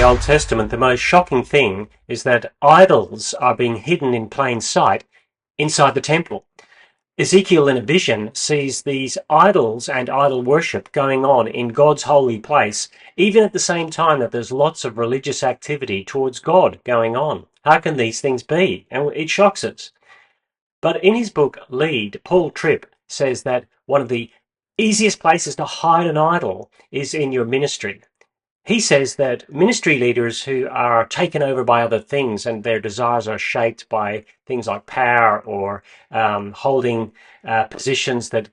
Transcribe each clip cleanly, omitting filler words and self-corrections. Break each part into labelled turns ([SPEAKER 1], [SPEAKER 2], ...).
[SPEAKER 1] Old Testament, the most shocking thing is that idols are being hidden in plain sight inside the temple. Ezekiel in a vision sees these idols and idol worship going on in God's holy place, even at the same time that there's lots of religious activity towards God going on. How can these things be? And it shocks us. But in his book Lead, Paul Tripp says that one of the easiest places to hide an idol is in your ministry. He says that ministry leaders who are taken over by other things and their desires are shaped by things like power or holding positions that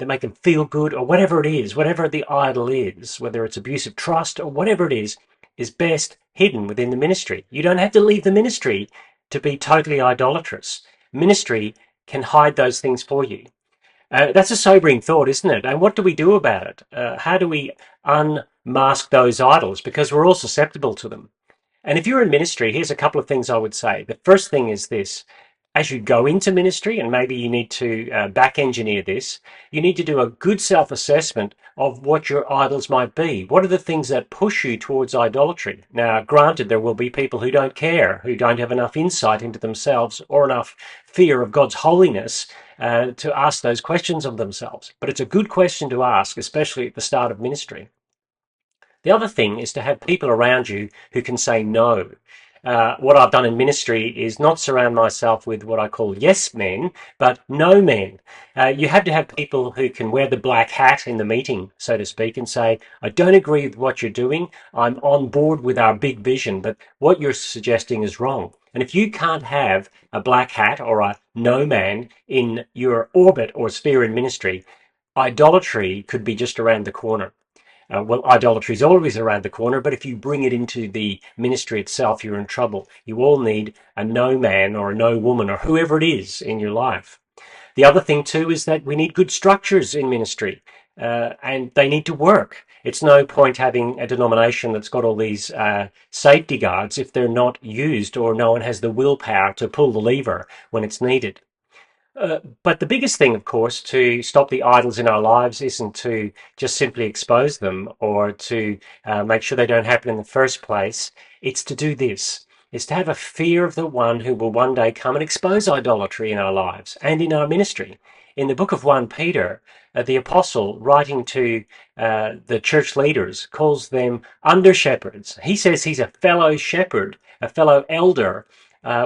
[SPEAKER 1] make them feel good, or whatever it is, whatever the idol is, whether it's abuse of trust or whatever it is best hidden within the ministry. You don't have to leave the ministry to be totally idolatrous. Ministry can hide those things for you. That's a sobering thought, isn't it? And what do we do about it? How do we unmask those idols? Because we're all susceptible to them. And if you're in ministry, here's a couple of things I would say. The first thing is this. As you go into ministry, and maybe you need to back engineer this, you need to do a good self-assessment of what your idols might be. What are the things that push you towards idolatry? Now, granted, there will be people who don't care, who don't have enough insight into themselves or enough fear of God's holiness to ask those questions of themselves. But it's a good question to ask, especially at the start of ministry. The other thing is to have people around you who can say no. What I've done in ministry is not surround myself with what I call yes men, but no men. You have to have people who can wear the black hat in the meeting, so to speak, and say, I don't agree with what you're doing. I'm on board with our big vision, but what you're suggesting is wrong. And if you can't have a black hat or a no man in your orbit or sphere in ministry, idolatry could be just around the corner. Well, idolatry is always around the corner, but if you bring it into the ministry itself, you're in trouble. You all need a no man or a no woman or whoever it is in your life. The other thing too is that we need good structures in ministry, and they need to work. It's no point having a denomination that's got all these safety guards if they're not used, or no one has the willpower to pull the lever when it's needed. But the biggest thing, of course, to stop the idols in our lives isn't to just simply expose them or to make sure they don't happen in the first place. It's to do this. It's to have a fear of the one who will one day come and expose idolatry in our lives and in our ministry. In the book of 1 Peter, the apostle, writing to the church leaders, calls them under-shepherds. He says he's a fellow shepherd, a fellow elder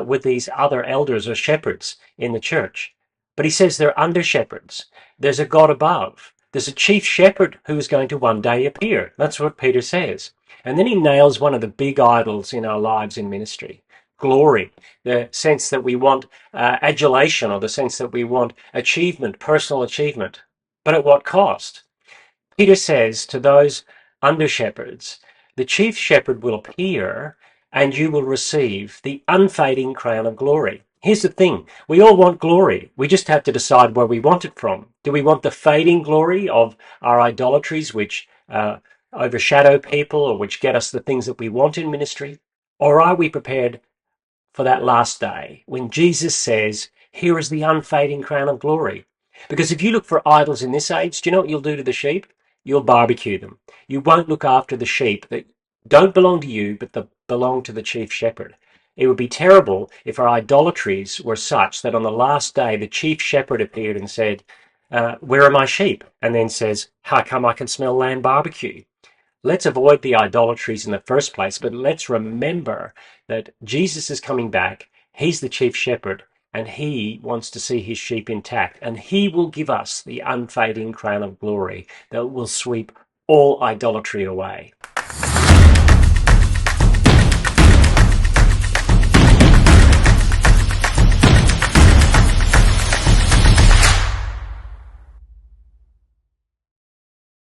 [SPEAKER 1] with these other elders or shepherds in the church. But he says they're under-shepherds. There's a God above. There's a chief shepherd who is going to one day appear. That's what Peter says. And then he nails one of the big idols in our lives in ministry. Glory, the sense that we want adulation, or the sense that we want achievement, personal achievement. But at what cost? Peter says to those under-shepherds, the chief shepherd will appear and you will receive the unfading crown of glory. Here's the thing. We all want glory. We just have to decide where we want it from. Do we want the fading glory of our idolatries, which overshadow people or which get us the things that we want in ministry? Or are we prepared for that last day when Jesus says, here is the unfading crown of glory? Because if you look for idols in this age, do you know what you'll do to the sheep? You'll barbecue them. You won't look after the sheep that don't belong to you, but that belong to the chief shepherd. It would be terrible if our idolatries were such that on the last day the chief shepherd appeared and said, where are my sheep? And then says, how come I can smell lamb barbecue? Let's avoid the idolatries in the first place, but let's remember that Jesus is coming back. He's the chief shepherd, and he wants to see his sheep intact, and he will give us the unfading crown of glory that will sweep all idolatry away.